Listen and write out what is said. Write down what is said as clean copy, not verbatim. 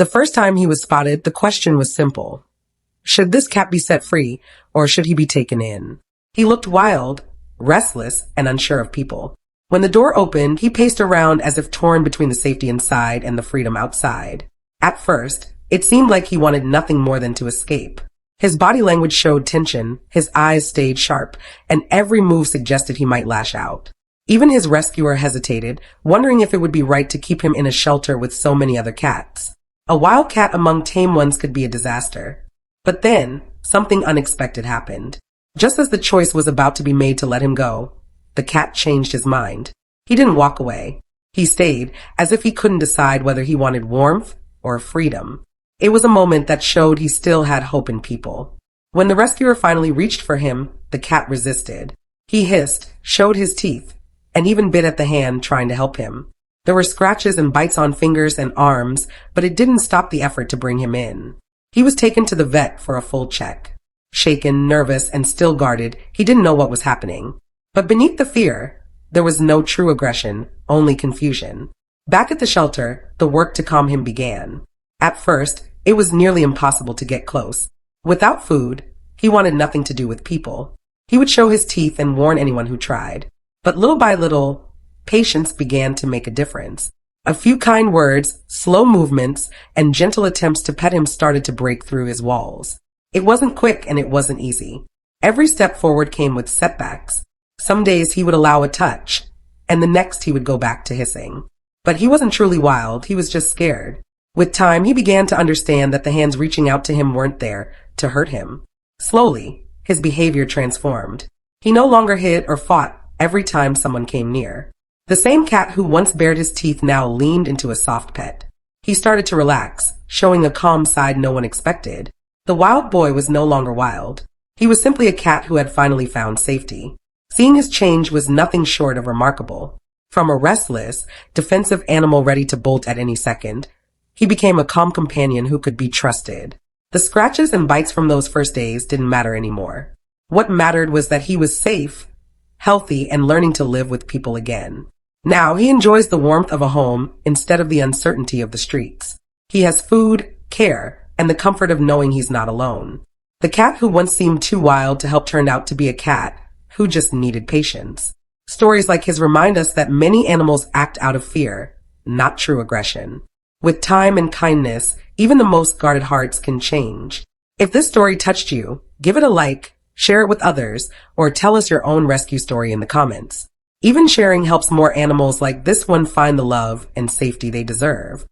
The first time he was spotted, the question was simple. Should this cat be set free, or should he be taken in? He looked wild, restless, and unsure of people. When the door opened, he paced around as if torn between the safety inside and the freedom outside. At first, it seemed like he wanted nothing more than to escape. His body language showed tension, his eyes stayed sharp, and every move suggested he might lash out. Even his rescuer hesitated, wondering if it would be right to keep him in a shelter with so many other cats. A wild cat among tame ones could be a disaster. But then, something unexpected happened. Just as the choice was about to be made to let him go, the cat changed his mind. He didn't walk away. He stayed, as if he couldn't decide whether he wanted warmth or freedom. It was a moment that showed he still had hope in people. When the rescuer finally reached for him, the cat resisted. He hissed, showed his teeth, and even bit at the hand trying to help him. There were scratches and bites on fingers and arms, but it didn't stop the effort to bring him in. He was taken to the vet for a full check. Shaken, nervous, and still guarded, he didn't know what was happening. But beneath the fear, there was no true aggression, only confusion. Back at the shelter, the work to calm him began. At first, it was nearly impossible to get close. Without food, he wanted nothing to do with people. He would show his teeth and warn anyone who tried. But little by little, patience began to make a difference. A few kind words, slow movements, and gentle attempts to pet him started to break through his walls. It wasn't quick and it wasn't easy. Every step forward came with setbacks. Some days he would allow a touch, and the next he would go back to hissing. But he wasn't truly wild, he was just scared. With time, he began to understand that the hands reaching out to him weren't there to hurt him. Slowly, his behavior transformed. He no longer hid or fought every time someone came near. The same cat who once bared his teeth now leaned into a soft pet. He started to relax, showing a calm side no one expected. The wild boy was no longer wild. He was simply a cat who had finally found safety. Seeing his change was nothing short of remarkable. From a restless, defensive animal ready to bolt at any second, he became a calm companion who could be trusted. The scratches and bites from those first days didn't matter anymore. What mattered was that he was safe, healthy, and learning to live with people again. Now he enjoys the warmth of a home instead of the uncertainty of the streets. He has food, care, and the comfort of knowing he's not alone. The cat who once seemed too wild to help turned out to be a cat who just needed patience. Stories like his remind us that many animals act out of fear, not true aggression. With time and kindness, even the most guarded hearts can change. If this story touched you, give it a like, share it with others, or tell us your own rescue story in the comments. Even sharing helps more animals like this one find the love and safety they deserve.